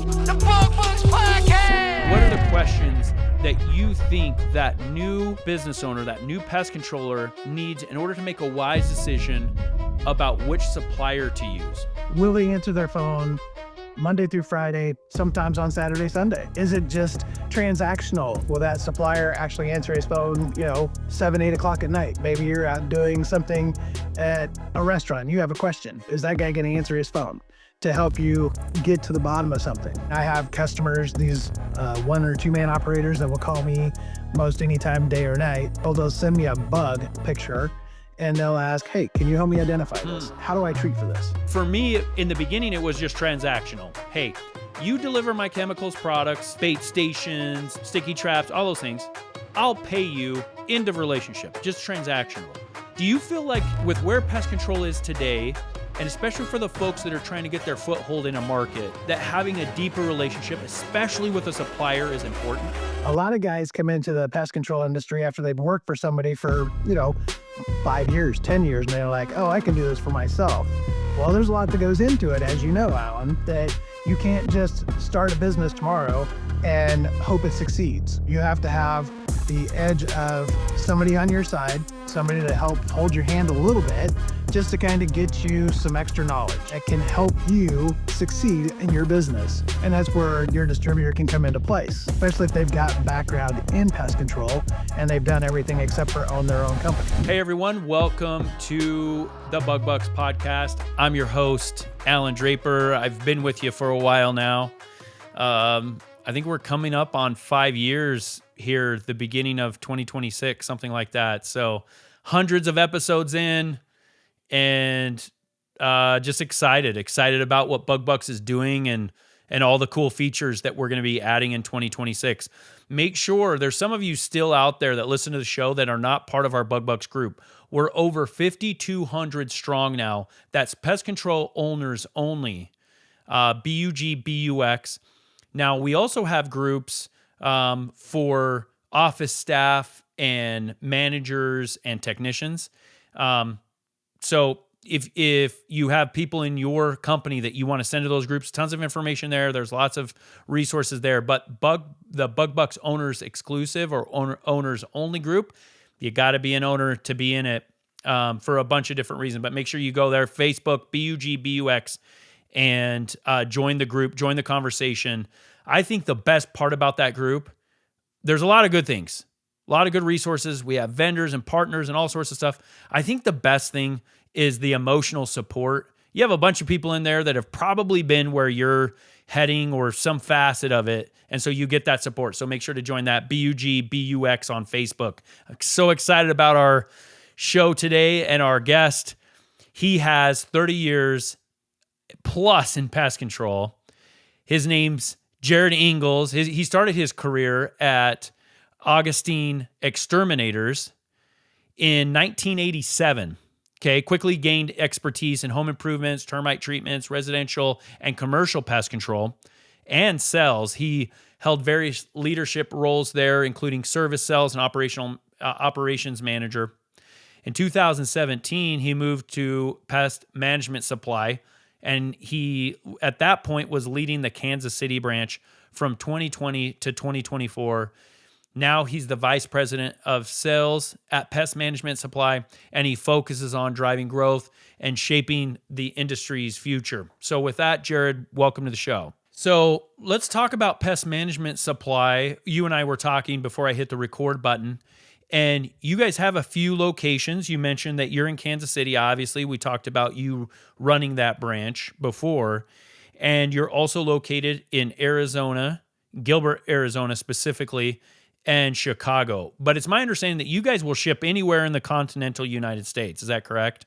The Bug Bux Podcast! What are the questions that you think that new business owner, that new pest controller needs in order to make a wise decision about which supplier to use? Will they answer their phone Monday through Friday, sometimes on Saturday, Sunday? Is it just transactional? Will that supplier actually answer his phone, 7, 8 o'clock at night? Maybe you're out doing something at a restaurant. You have a question. Is that guy going to answer his phone to help you get to the bottom of something? I have customers, these 1 or 2 man operators that will call me most anytime, day or night. They'll send me a bug picture and they'll ask, hey, can you help me identify this? How do I treat for this? For me, in the beginning, it was just transactional. Hey, you deliver my chemicals products, bait stations, sticky traps, all those things. I'll pay you. End of relationship, just transactional. Do you feel like with where pest control is today, and especially for the folks that are trying to get their foothold in a market, that having a deeper relationship, especially with a supplier, is important? A lot of guys come into the pest control industry after they've worked for somebody for, 5 years, 10 years, and they're like, oh, I can do this for myself. Well, there's a lot that goes into it, as you know, Allan, that you can't just start a business tomorrow and hope it succeeds. You have to have the edge of somebody on your side, somebody to help hold your hand a little bit, just to kind of get you some extra knowledge that can help you succeed in your business. And that's where your distributor can come into place, especially if they've got background in pest control and they've done everything except for own their own company. Hey everyone, welcome to the Bug Bux Podcast. I'm your host, Allan Draper. I've been with you for a while now. I think we're coming up on 5 years here, the beginning of 2026, something like that. So hundreds of episodes in, and just excited about what Bug Bux is doing and all the cool features that we're going to be adding in 2026. Make sure there's some of you still out there that listen to the show that are not part of our Bug Bux group. We're over 5,200 strong now. That's pest control owners only, BUG, Now, we also have groups for office staff and managers and technicians. So if you have people in your company that you want to send to those groups, tons of information there. There's lots of resources there. But the Bug Bux Owners Exclusive or Owners Only group, you got to be an owner to be in it for a bunch of different reasons. But make sure you go there, Facebook, BUG, and join the group, join the conversation. I think the best part about that group, there's a lot of good things, a lot of good resources. We have vendors and partners and all sorts of stuff. I think the best thing is the emotional support. You have a bunch of people in there that have probably been where you're heading or some facet of it, and so you get that support. So make sure to join that, BUG on Facebook. I'm so excited about our show today and our guest. He has 30 years plus in pest control. His name's Jared Ingalls. He started his career at Augustine Exterminators in 1987. Okay, quickly gained expertise in home improvements, termite treatments, residential and commercial pest control, and sales. He held various leadership roles there, including service sales and operations manager. In 2017, he moved to Pest Management Supply, and he, at that point, was leading the Kansas City branch from 2020 to 2024. Now he's the vice president of sales at Pest Management Supply, and he focuses on driving growth and shaping the industry's future. So with that, Jared, welcome to the show. So let's talk about Pest Management Supply. You and I were talking before I hit the record button, and you guys have a few locations. You mentioned that you're in Kansas City. Obviously, we talked about you running that branch before, and you're also located in Arizona, Gilbert, Arizona specifically, and Chicago. But it's my understanding that you guys will ship anywhere in the continental United States. Is that correct?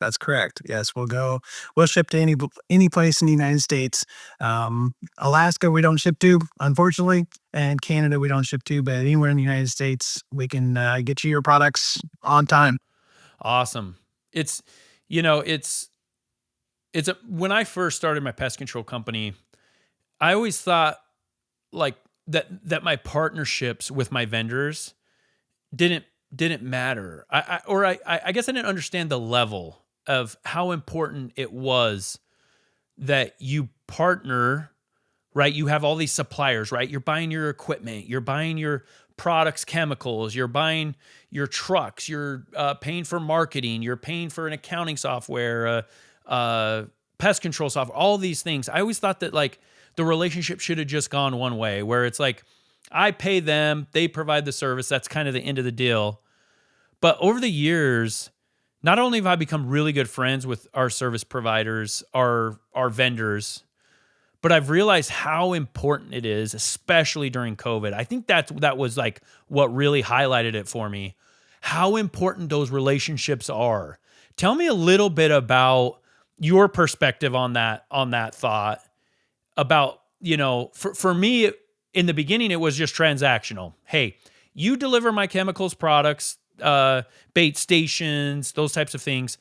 That's correct. Yes, we'll ship to any place in the United States. Alaska, we don't ship to, unfortunately, and Canada, we don't ship to, but anywhere in the United States, we can get you your products on time. Awesome. When I first started my pest control company, I always thought like that my partnerships with my vendors didn't matter. I guess I didn't understand the level of how important it was that you partner right? You have all these suppliers, right? You're buying your equipment, you're buying your products, chemicals, you're buying your trucks, you're paying for marketing, you're paying for an accounting software, pest control software, all these things. I always thought that like the relationship should have just gone one way, where it's like I pay them, they provide the service. That's kind of the end of the deal. But over the years, not only have I become really good friends with our service providers, our vendors, but I've realized how important it is, especially during COVID. I think that was like what really highlighted it for me, how important those relationships are. Tell me a little bit about your perspective on that thought about, for me, in the beginning, it was just transactional. Hey, you deliver my chemicals products, bait stations, those types of things,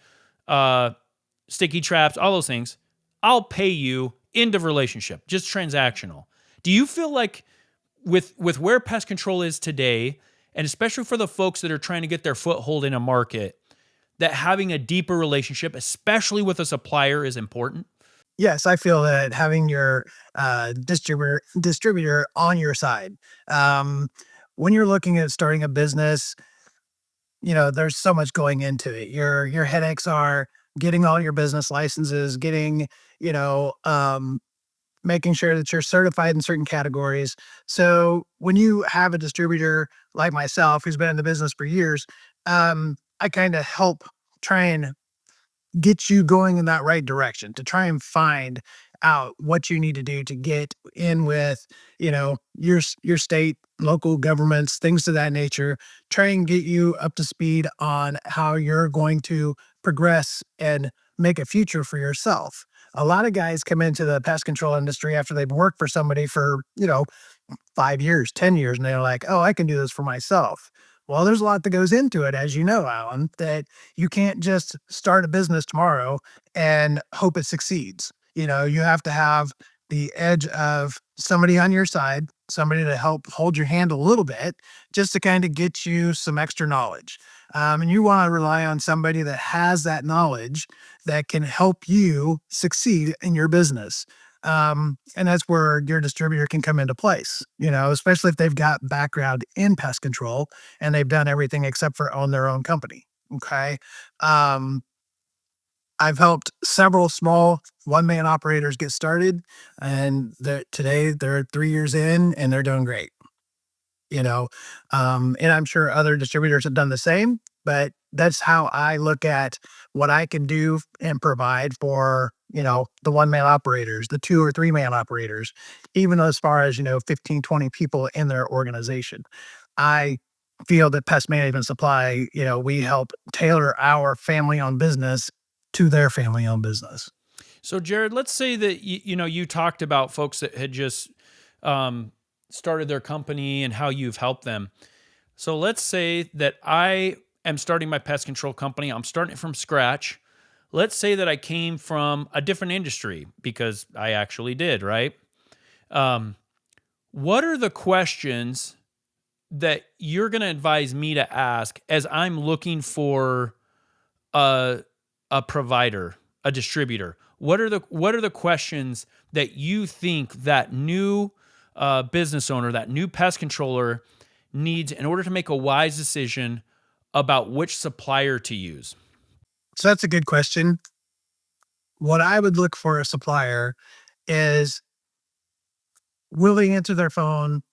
sticky traps, all those things. I'll pay you. End of relationship, just transactional. Do you feel like with where pest control is today, and especially for the folks that are trying to get their foothold in a market, that having a deeper relationship, especially with a supplier, is important? Yes, I feel that having your distributor on your side. When you're looking at starting a business, there's so much going into it. Your headaches are getting all your business licenses, getting, making sure that you're certified in certain categories. So when you have a distributor like myself, who's been in the business for years, I kind of help try and get you going in that right direction, to try and find out what you need to do to get in with, your state, local governments, things of that nature. Try and get you up to speed on how you're going to progress and make a future for yourself. A lot of guys come into the pest control industry after they've worked for somebody for, 5 years, 10 years, and they're like, oh, I can do this for myself. Well, there's a lot that goes into it, as you know, Allan, that you can't just start a business tomorrow and hope it succeeds. You have to have the edge of somebody on your side, somebody to help hold your hand a little bit, just to kind of get you some extra knowledge. And you want to rely on somebody that has that knowledge that can help you succeed in your business. And that's where your distributor can come into place, especially if they've got background in pest control and they've done everything except for own their own company. Okay. I've helped several small one-man operators get started, and today they're 3 years in and they're doing great. And I'm sure other distributors have done the same, but that's how I look at what I can do and provide for, the one-man operators, the 2 or 3-man operators, even as far as, 15, 20 people in their organization. I feel that Pest Management Supply, we help tailor our family-owned business to their family-owned business. So, Jared, let's say that you talked about folks that had just started their company and how you've helped them. So let's say that I am starting my pest control company. I'm starting it from scratch. Let's say that I came from a different industry, because I actually did, right? What are the questions that you're going to advise me to ask as I'm looking for a provider, a distributor? What are the questions that you think that new business owner, that new pest controller needs in order to make a wise decision about which supplier to use? So that's a good question. What I would look for a supplier is, will they answer their phone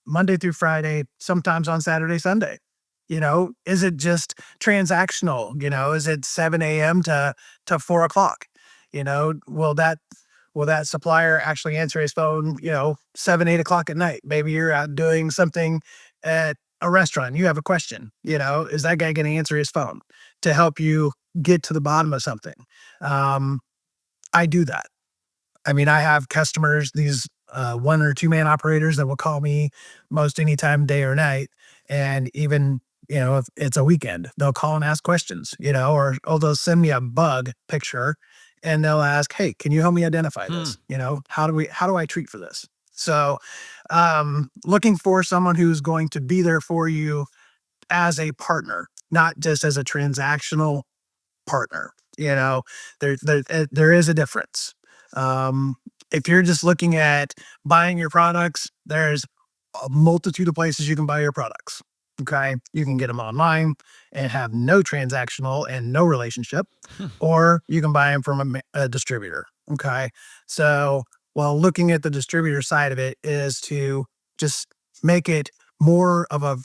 Monday through Friday, sometimes on Saturday, Sunday? Is it just transactional? Is it 7 a.m. to 4 o'clock? Will that supplier actually answer his phone, 7, 8 o'clock at night? Maybe you're out doing something at a restaurant. You have a question, is that guy going to answer his phone to help you get to the bottom of something? I do that. I mean, I have customers, these 1 or 2-man operators that will call me most anytime, day or night. And even, if it's a weekend, they'll call and ask questions, or they'll send me a bug picture and they'll ask, hey, can you help me identify this? How do I treat for this? So looking for someone who's going to be there for you as a partner, not just as a transactional partner. There is a difference. if you're just looking at buying your products, there's a multitude of places you can buy your products. Okay. You can get them online and have no transactional and no relationship, or you can buy them from a distributor. Okay. So, while looking at the distributor side of it is to just make it more of a,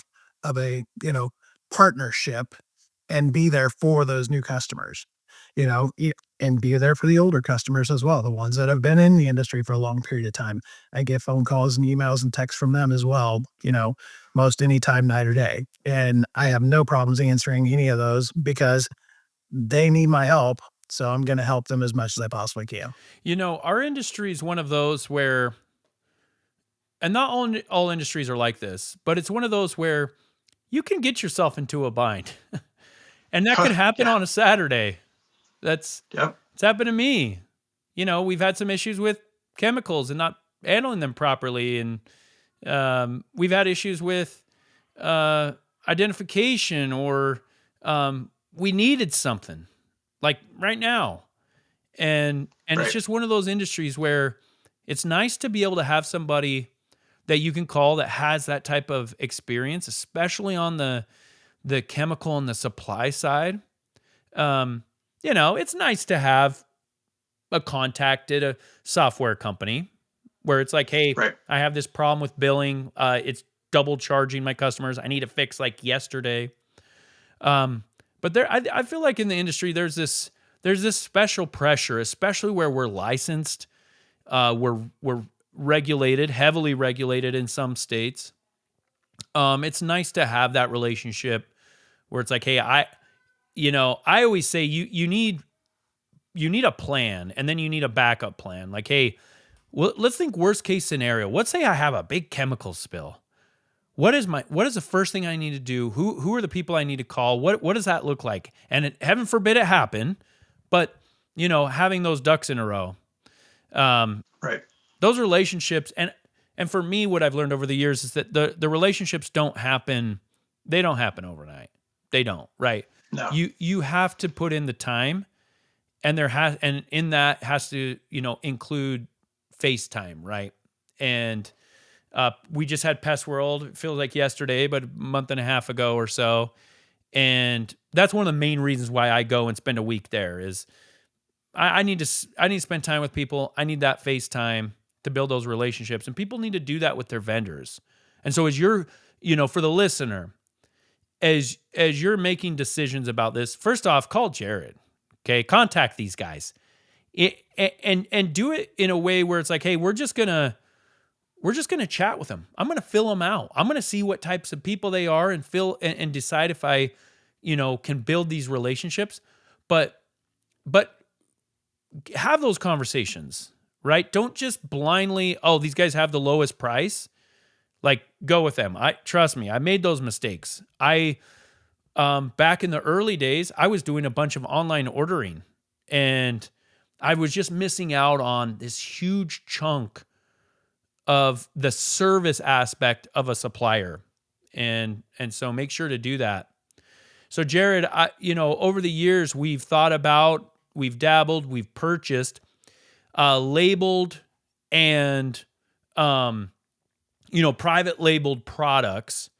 partnership and be there for those new customers, and be there for the older customers as well, the ones that have been in the industry for a long period of time. I get phone calls and emails and texts from them as well, most any time, night or day. And I have no problems answering any of those because they need my help. So I'm going to help them as much as I possibly can. Our industry is one of those where, and not all industries are like this, but it's one of those where you can get yourself into a bind. And that could happen on a Saturday. It's happened to me. We've had some issues with chemicals and not handling them properly. And we've had issues with identification, or we needed something like right now. And it's just one of those industries where it's nice to be able to have somebody that you can call that has that type of experience, especially on the chemical and the supply side. It's nice to have a contact at a software company where it's like, hey, I have this problem with billing. It's double charging my customers. I need a fix like yesterday. But I feel like in the industry, there's this special pressure, especially where we're licensed. We're regulated, heavily regulated in some states. It's nice to have that relationship where it's like, hey, I always say you need a plan, and then you need a backup plan. Like, hey, let's think worst case scenario. Let's say I have a big chemical spill. What is the first thing I need to do? Who are the people I need to call? What does that look like? And heaven forbid it happen, but having those ducks in a row. Those relationships, and for me, what I've learned over the years is that the relationships don't happen overnight. They don't, right? No. You have to put in the time, and in that has to, include FaceTime, right? And we just had Pest World. It feels like yesterday, but a month and a half ago or so. And that's one of the main reasons why I go and spend a week there is I need to spend time with people. I need that FaceTime to build those relationships, and people need to do that with their vendors. And so as you're, for the listener, as you're making decisions about this, first off, call Jared. Okay, contact these guys, and do it in a way where it's like, hey, we're just gonna chat with them. I'm gonna fill them out. I'm gonna see what types of people they are and and decide if I, can build these relationships. But have those conversations, right? Don't just blindly, oh, these guys have the lowest price. Like, go with them. Trust me, I made those mistakes. Back in the early days, I was doing a bunch of online ordering, and I was just missing out on this huge chunk of the service aspect of a supplier. And so make sure to do that. So Jared, over the years, we've thought about, we've dabbled, we've purchased, labeled and, private labeled products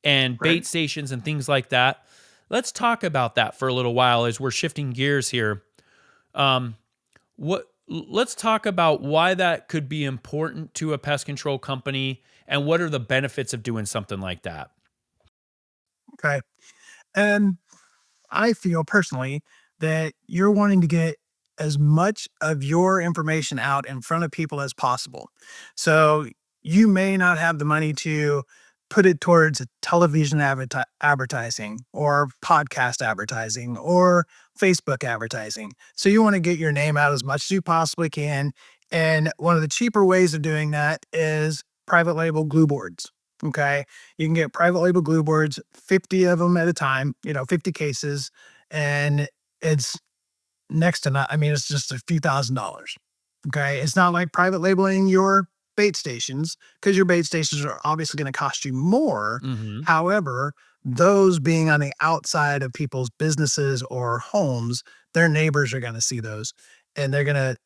and bait stations and things like that. Let's talk about that for a little while as we're shifting gears here. Let's talk about why that could be important to a pest control company and what are the benefits of doing something like that. Okay. And I feel personally that you're wanting to get as much of your information out in front of people as possible. So you may not have the money to put it towards television advertising or podcast advertising or Facebook advertising. So you want to get your name out as much as you possibly can. And one of the cheaper ways of doing that is private label glue boards. Okay. You can get private label glue boards, 50 of them at a time, 50 cases. And it's next to not, it's just a few $1,000s. Okay. It's not like private labeling your bait stations, because your bait stations are obviously going to cost you more. Mm-hmm. However, those being on the outside of people's businesses or homes, their neighbors are going to see those. and they're going to,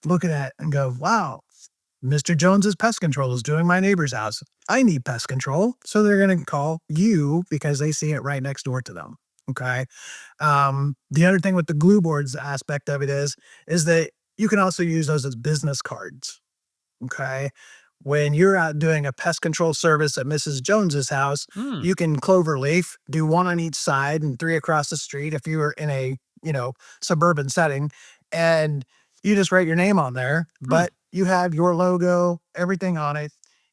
look at that and go, wow, Mr. Jones's pest control is doing my neighbor's house. I need pest control. So they're going to call you because they see it right next door to them. Okay. The other thing with the glue boards aspect of it is that you can also use those as business cards. Okay. When you're out doing a pest control service at Mrs. Jones's house, you can cloverleaf, do one on each side and 3 across the street if you were in a, suburban setting, and you just write your name on there, but you have your logo, everything on it.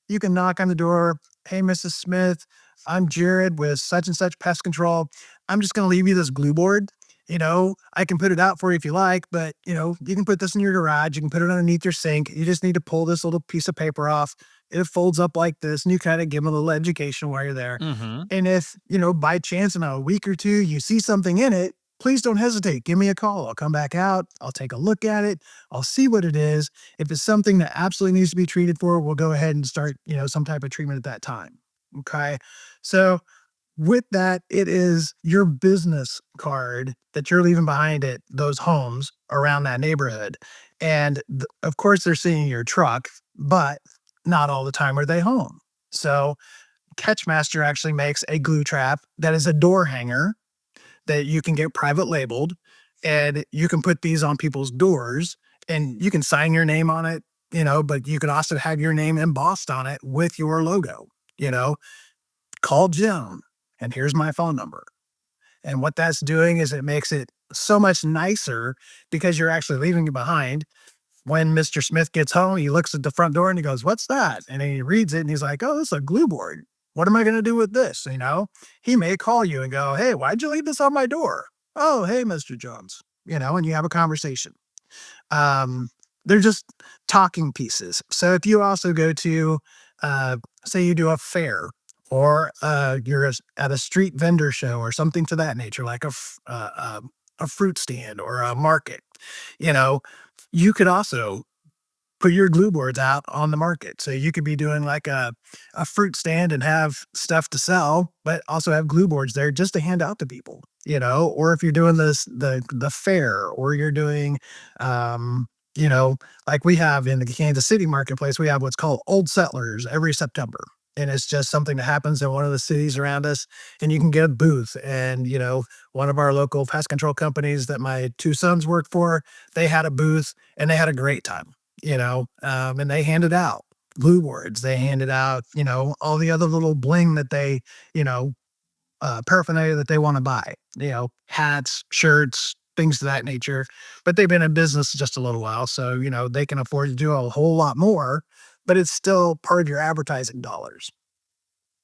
You can knock on the door. Hey, Mrs. Smith, I'm Jared with such and such pest control. I'm just going to leave you this glue board. I can put it out for you if you like, but, you can put this in your garage. You can put it underneath your sink. You just need to pull this little piece of paper off. It folds up like this, and you kind of give them a little education while you're there. And if, by chance in a week or two, you see something in it, please don't hesitate. Give me a call. I'll come back out. I'll take a look at it. I'll see what it is. If it's something that absolutely needs to be treated for, we'll go ahead and start, some type of treatment at that time. Okay. So with that, it is your business card that you're leaving behind at those homes around that neighborhood. And of course, they're seeing your truck, but not all the time are they home. So Catchmaster actually makes a glue trap that is a door hanger that you can get private labeled, and you can put these on people's doors, and you can sign your name on it, but you can also have your name embossed on it with your logo. Call Jim, and here's my phone number. And what that's doing is it makes it so much nicer because you're actually leaving it behind. When Mr. Smith gets home, he looks at the front door and he goes, "What's that?" And he reads it and he's like, "Oh, this is a glue board. What am I going to do with this?" He may call you and go, "Hey, why'd you leave this on my door?" "Oh, hey, Mr. Jones," and you have a conversation. They're just talking pieces. So if you also go to, say you do a fair, or you're at a street vendor show or something to that nature, like a fruit stand or a market, you could also put your glue boards out on the market. So you could be doing like a fruit stand and have stuff to sell, but also have glue boards there just to hand out to people, or if you're doing the fair, or you're doing, like we have in the Kansas City marketplace, we have what's called Old Settlers every September. And it's just something that happens in one of the cities around us, and you can get a booth. And, one of our local pest control companies that my 2 sons work for, they had a booth and they had a great time, and they handed out glue boards. They handed out, all the other little bling that they, paraphernalia that they want to buy, hats, shirts, things of that nature. But they've been in business just a little while. So, they can afford to do a whole lot more, but it's still part of your advertising dollars.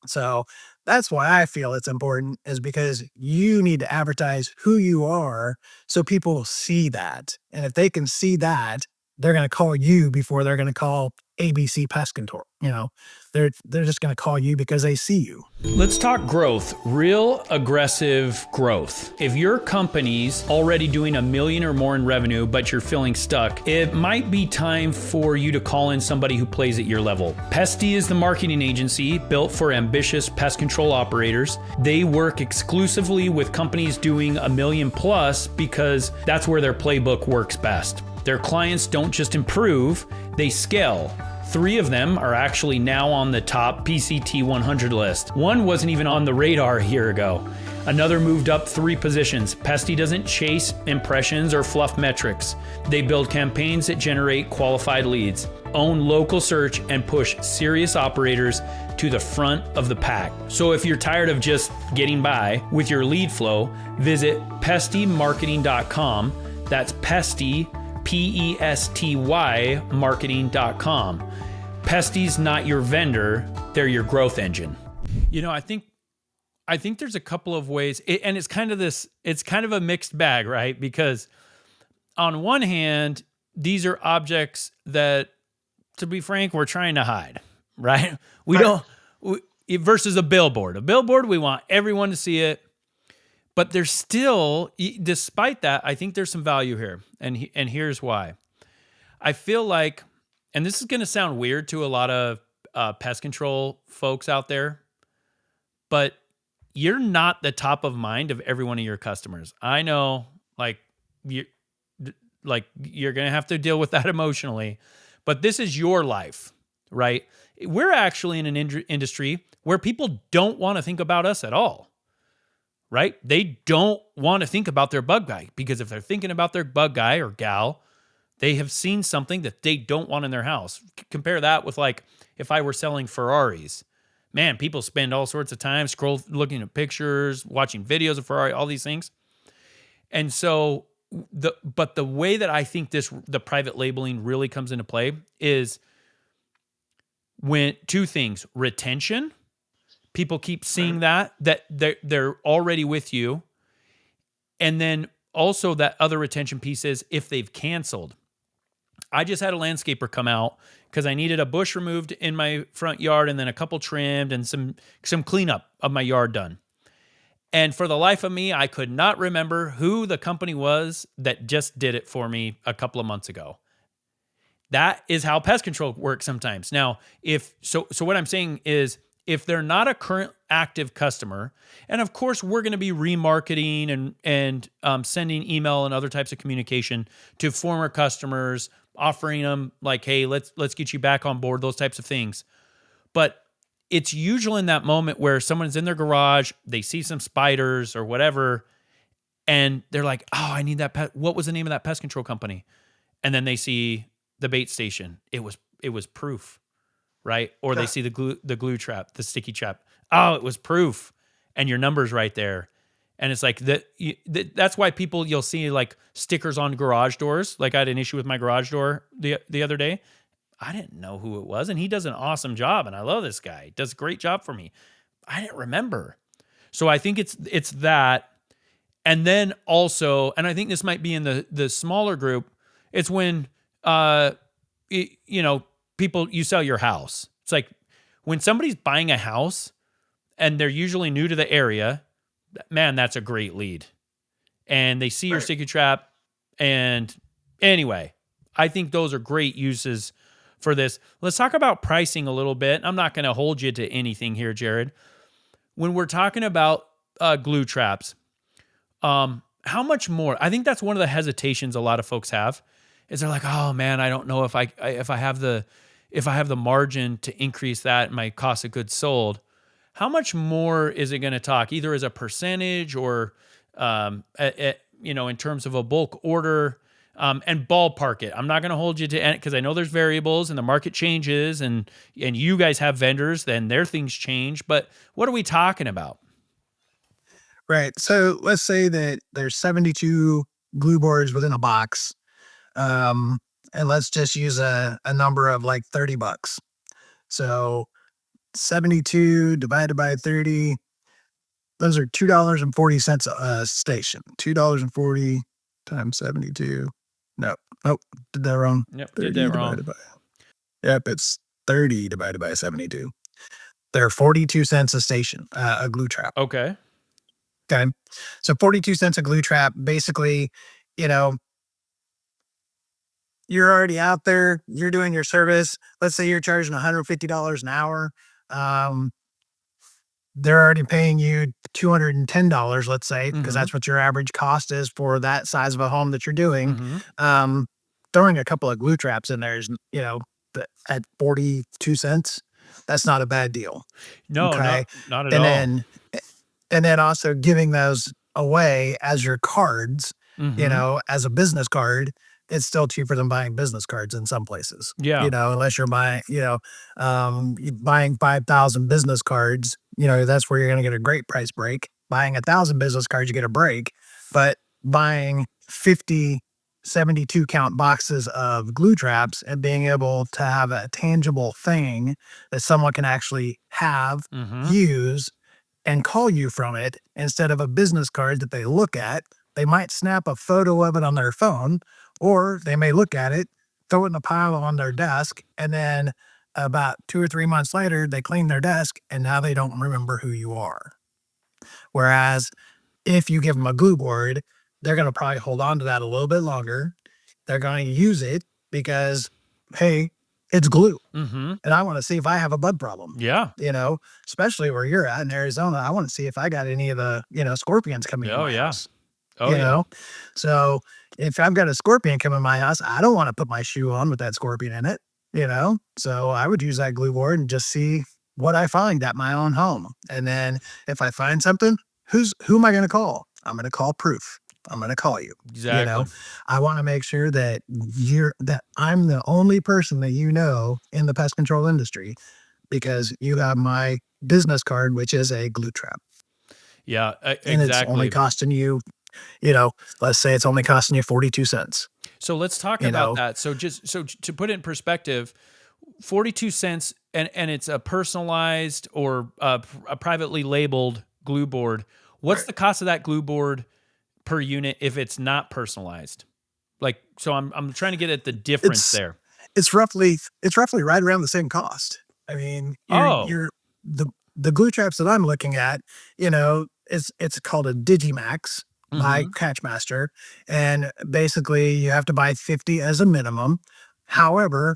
So that's why I feel it's important, is because you need to advertise who you are so people will see that. And if they can see that, they're going to call you before they're going to call ABC Pest Control. They're just going to call you because they see you. Let's talk growth, real aggressive growth. If your company's already doing $1 million or more in revenue, but you're feeling stuck, it might be time for you to call in somebody who plays at your level. Pesty is the marketing agency built for ambitious pest control operators. They work exclusively with companies doing $1 million plus because that's where their playbook works best. Their clients don't just improve, they scale. 3 of them are actually now on the top PCT 100 list. One wasn't even on the radar a year ago. Another moved up 3 positions. Pesty doesn't chase impressions or fluff metrics. They build campaigns that generate qualified leads, own local search, and push serious operators to the front of the pack. So if you're tired of just getting by with your lead flow, visit pestymarketing.com. That's pesty, Pesty marketing.com. Pesty's not your vendor, they're your growth engine. I think there's a couple of ways, and it's kind of a mixed bag, right? Because on one hand, these are objects that, to be frank, we're trying to hide, right? Versus a billboard. A billboard, we want everyone to see it. But there's still, despite that, I think there's some value here. And here's why. I feel like, and this is going to sound weird to a lot of pest control folks out there, but you're not the top of mind of every one of your customers. I know, like, Like, you're going to have to deal with that emotionally. But this is your life, right? We're actually in an industry where people don't want to think about us at all, right? They don't want to think about their bug guy, because if they're thinking about their bug guy or gal, they have seen something that they don't want in their house. Compare that with, like, if I were selling Ferraris. Man, people spend all sorts of time looking at pictures, watching videos of Ferrari, all these things. And so but the way that I think the private labeling really comes into play is when two things: retention. People keep seeing that they're already with you. And then also that other retention piece is if they've canceled. I just had a landscaper come out because I needed a bush removed in my front yard and then a couple trimmed and some cleanup of my yard done. And for the life of me, I could not remember who the company was that just did it for me a couple of months ago. That is how pest control works sometimes. Now, so what I'm saying is, if they're not a current active customer, and of course we're going to be remarketing and sending email and other types of communication to former customers, offering them like, hey, let's get you back on board, those types of things. But it's usually in that moment where someone's in their garage, they see some spiders or whatever, and they're like, oh, I need that pet. What was the name of that pest control company? And then they see the bait station. It was Proof, right? Or they see the glue trap, the sticky trap. Oh, it was Proof, and your number's right there. And it's like that's why you'll see like stickers on garage doors. Like, I had an issue with my garage door the other day. I didn't know who it was, and he does an awesome job, and I love this guy. He does a great job for me. I didn't remember. So I think it's that. And then also, and I think this might be in the smaller group, it's when people, you sell your house. It's like when somebody's buying a house and they're usually new to the area, man, that's a great lead. And they see your sticky trap. And anyway, I think those are great uses for this. Let's talk about pricing a little bit. I'm not going to hold you to anything here, Jared. When we're talking about glue traps, how much more? I think that's one of the hesitations a lot of folks have, is they're like, oh man, I don't know if I have the margin to increase that in my cost of goods sold. How much more is it going to talk, either as a percentage or in terms of a bulk order? And ballpark it. I'm not going to hold you to, because I know there's variables and the market changes, and you guys have vendors, then their things change. But what are we talking about? Right. So let's say that there's 72 glue boards within a box. And let's just use a number of like $30. So 72 divided by 30, those are $2.40 a station. $2.40 times 72. Nope, did that wrong. Yep, did that wrong. It's 30 divided by 72. They're 42 cents a station, a glue trap. Okay. So 42 cents a glue trap. Basically, you're already out there, you're doing your service. Let's say you're charging $150 an hour. They're already paying you $210, let's say, because that's what your average cost is for that size of a home that you're doing. Throwing a couple of glue traps in there is, at 42 cents, that's not a bad deal. No, not at all. And then also giving those away as your cards, as a business card, it's still cheaper than buying business cards in some places. Yeah. Unless you're buying, buying 5,000 business cards, that's where you're going to get a great price break. Buying 1,000 business cards, you get a break. But buying 50 72 count boxes of glue traps and being able to have a tangible thing that someone can actually have, use, and call you from it instead of a business card that they look at. They might snap a photo of it on their phone, or they may look at it, throw it in a pile on their desk, and then about 2 or 3 months later, they clean their desk, and now they don't remember who you are. Whereas if you give them a glue board, they're going to probably hold on to that a little bit longer. They're going to use it because, hey, it's glue. And I want to see if I have a bud problem. Yeah. Especially where you're at in Arizona. I want to see if I got any of the, scorpions coming in my house. Oh, yeah. So, if I've got a scorpion come in my house, I don't want to put my shoe on with that scorpion in it, So I would use that glue board and just see what I find at my own home. And then if I find something, who am I going to call? I'm going to call proof. I'm going to call you. Exactly. I want to make sure that I'm the only person that in the pest control industry, because you have my business card, which is a glue trap. Yeah, And it's only exactly. costing you, let's say it's only costing you 42 cents. So let's talk You about know. that. So to put it in perspective, 42 cents and it's a personalized or a privately labeled glue board. What's the cost of that glue board per unit if it's not personalized? Like, so I'm trying to get at the difference It's there. it's roughly right around the same cost. I mean, Oh, you're the glue traps that I'm looking at, it's called a Digimax by mm-hmm. Catchmaster, and basically you have to buy 50 as a minimum. However,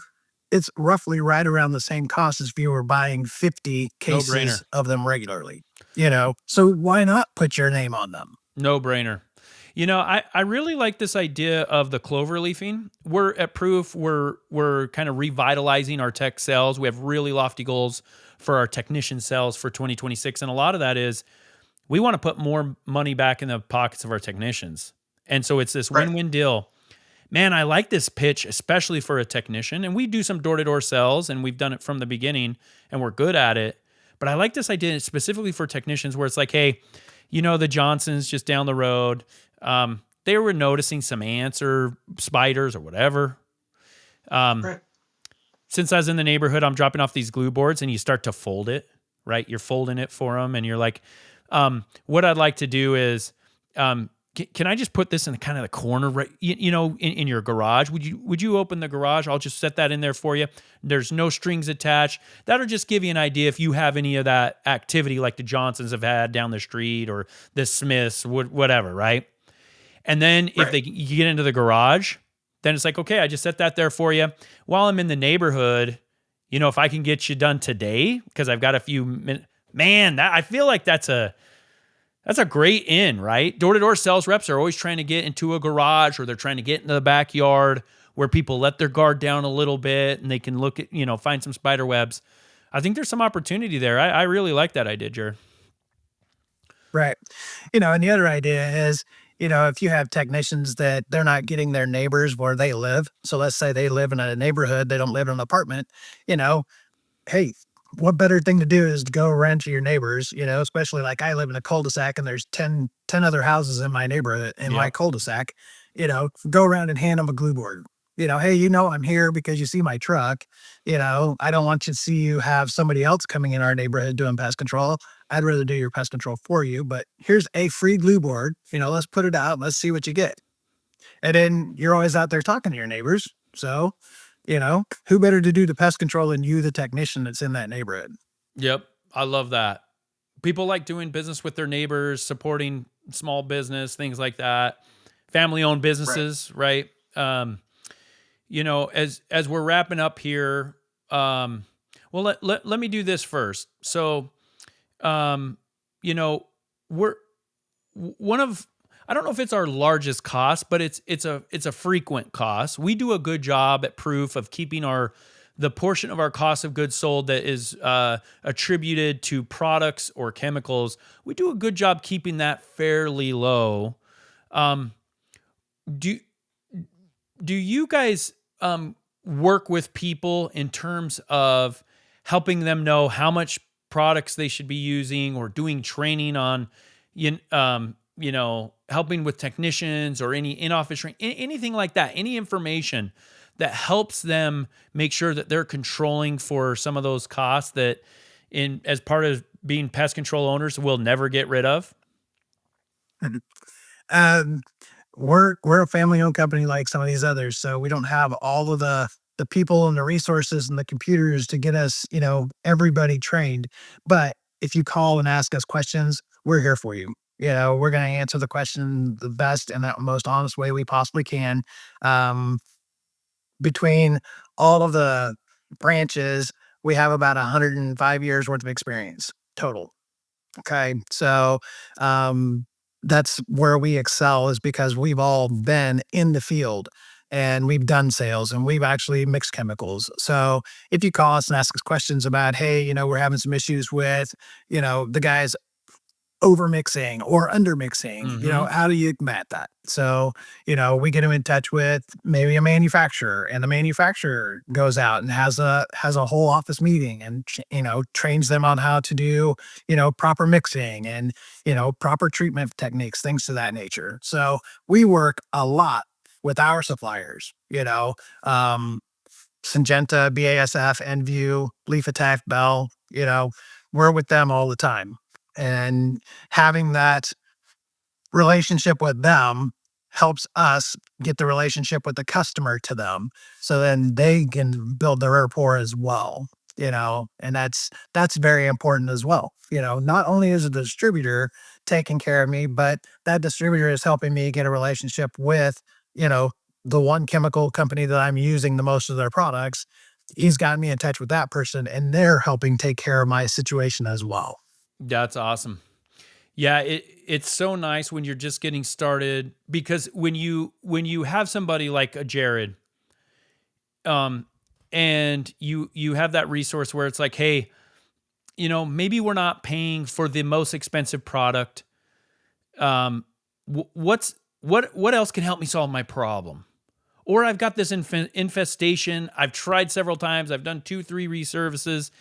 it's roughly right around the same cost as if you were buying 50 No cases brainer. of them regularly. So why not put your name on them? No brainer. I really like this idea of the clover leafing. We're at Proof. We're kind of revitalizing our tech sales. We have really lofty goals for our technician sales for 2026. And a lot of that is we want to put more money back in the pockets of our technicians. And so it's this win-win deal. Man, I like this pitch, especially for a technician. And we do some door-to-door sales, and we've done it from the beginning, and we're good at it. But I like this idea specifically for technicians where it's like, hey, the Johnsons just down the road, they were noticing some ants or spiders or whatever. Since I was in the neighborhood, I'm dropping off these glue boards, and you start to fold it, right? You're folding it for them, and you're like, what I'd like to do is, can I just put this in kind of the corner, right? In your garage? Would you open the garage? I'll just set that in there for you. There's no strings attached. That'll just give you an idea if you have any of that activity like the Johnsons have had down the street or the Smiths, whatever, right? And then if you get into the garage, then it's like, okay, I just set that there for you. While I'm in the neighborhood, if I can get you done today, because I've got a few minutes, man, I feel like that's a great in, right? Door-to-door sales reps are always trying to get into a garage or they're trying to get into the backyard where people let their guard down a little bit and they can look at, find some spider webs. I think there's some opportunity there. I really like that idea, Jared. Right. And the other idea is, if you have technicians that they're not getting their neighbors where they live. So let's say they live in a neighborhood, they don't live in an apartment, hey, what better thing to do is to go rent to your neighbors, especially like I live in a cul-de-sac and there's 10 other houses in my neighborhood, in my cul-de-sac, go around and hand them a glue board. Hey, I'm here because you see my truck. I don't want you to see you have somebody else coming in our neighborhood doing pest control. I'd rather do your pest control for you, but here's a free glue board. Let's put it out. Let's see what you get. And then you're always out there talking to your neighbors. So, who better to do the pest control than you, the technician that's in that neighborhood? Yep. I love that. People like doing business with their neighbors, supporting small business, things like that. Family-owned businesses, right? As we're wrapping up here, let me do this first. So, we're one of, I don't know if it's our largest cost, but it's a frequent cost. We do a good job at Proof of keeping the portion of our cost of goods sold that is attributed to products or chemicals. We do a good job keeping that fairly low. Do you guys work with people in terms of helping them know how much products they should be using or doing training on, helping with technicians or any in-office training, anything like that, any information that helps them make sure that they're controlling for some of those costs that as part of being pest control owners will never get rid of? We're a family-owned company like some of these others, so we don't have all of the people and the resources and the computers to get us, everybody trained. But if you call and ask us questions, we're here for you. We're going to answer the question the best and the most honest way we possibly can. Between all of the branches, we have about 105 years worth of experience total. Okay. So, that's where we excel, is because we've all been in the field and we've done sales and we've actually mixed chemicals. So if you call us and ask us questions about, hey, we're having some issues with, the guys over mixing or under mixing, how do you combat that? So, we get them in touch with maybe a manufacturer, and the manufacturer goes out and has a whole office meeting and, trains them on how to do, proper mixing and, proper treatment techniques, things to that nature. So we work a lot with our suppliers, Syngenta, BASF, Enview, Leaf Attack, Bell, we're with them all the time. And having that relationship with them helps us get the relationship with the customer to them. So then they can build their rapport as well, and that's very important as well. Not only is the distributor taking care of me, but that distributor is helping me get a relationship with, the one chemical company that I'm using the most of their products. He's got me in touch with that person, and they're helping take care of my situation as well. That's awesome. Yeah, it's so nice when you're just getting started, because when you have somebody like a Jared, and you have that resource where it's like, hey, maybe we're not paying for the most expensive product. What else can help me solve my problem? Or I've got this infestation. I've tried several times. I've done 2-3 reservices.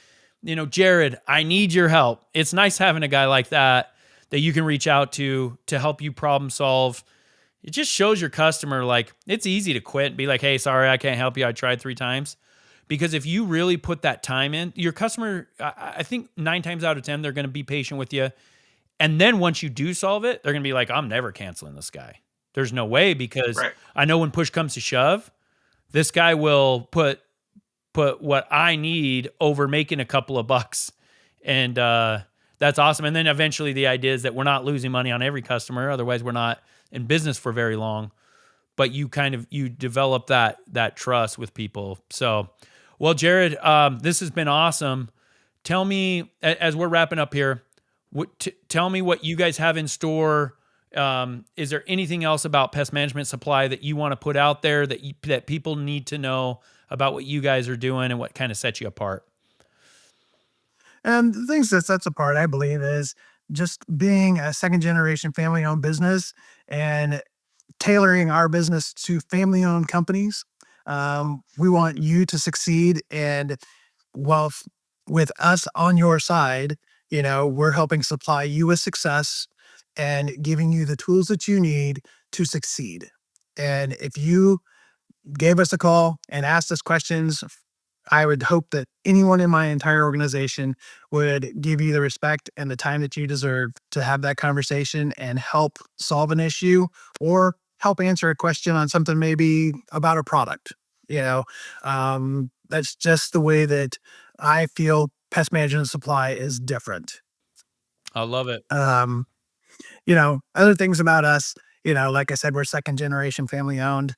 Jared, I need your help. It's nice having a guy like that you can reach out to help you problem solve. It just shows your customer, like, it's easy to quit and be like, hey, sorry, I can't help you. I tried 3 times. Because if you really put that time in, your customer, I think 9 times out of 10, they're going to be patient with you. And then once you do solve it, they're going to be like, I'm never canceling this guy. There's no way, because I know when push comes to shove, this guy will put what I need over making a couple of bucks. And that's awesome. And then eventually the idea is that we're not losing money on every customer. Otherwise we're not in business for very long, but you develop that trust with people. So, well, Jared, this has been awesome. Tell me, as we're wrapping up here, tell me what you guys have in store. Is there anything else about Pest Management Supply that you want to put out there that people need to know about what you guys are doing and what kind of sets you apart? And the things that sets apart, I believe, is just being a second-generation family-owned business and tailoring our business to family-owned companies. We want you to succeed, and with us on your side, we're helping supply you with success and giving you the tools that you need to succeed. And if you gave us a call and asked us questions, I would hope that anyone in my entire organization would give you the respect and the time that you deserve to have that conversation and help solve an issue or help answer a question on something maybe about a product. That's just the way that I feel Pest Management Supply is different. I love it. Other things about us, like I said, we're second generation family owned.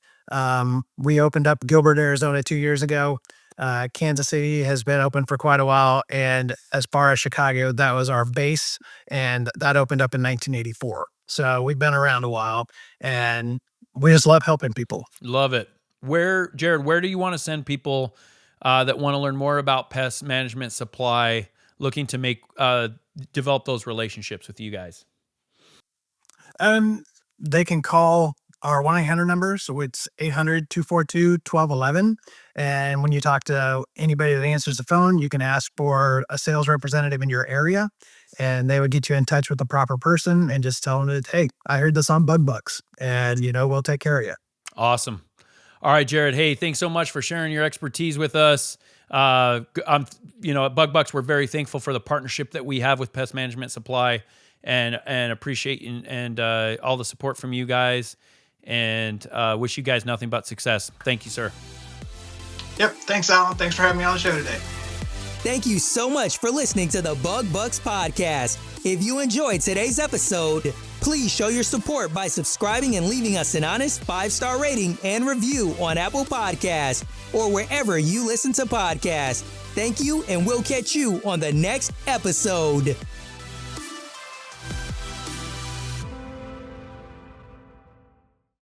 We opened up Gilbert, Arizona 2 years ago. Kansas City has been open for quite a while. And as far as Chicago, that was our base. And that opened up in 1984. So we've been around a while and we just love helping people. Love it. Jared, where do you want to send people that want to learn more about Pest Management Supply, looking to develop those relationships with you guys? They can call our 1-800 number. So it's 800-242-1211. And when you talk to anybody that answers the phone, you can ask for a sales representative in your area, and they would get you in touch with the proper person and just tell them that, hey, I heard this on Bug Bux, and, we'll take care of you. Awesome. All right, Jared. Hey, thanks so much for sharing your expertise with us. At Bug Bux, we're very thankful for the partnership that we have with Pest Management Supply, and appreciate and all the support from you guys, and wish you guys nothing but success. Thank you, sir. Yep. Thanks, Allan. Thanks for having me on the show today. Thank you so much for listening to the Bug Bux Podcast. If you enjoyed today's episode, please show your support by subscribing and leaving us an honest 5-star rating and review on Apple Podcasts or wherever you listen to podcasts. Thank you, and we'll catch you on the next episode.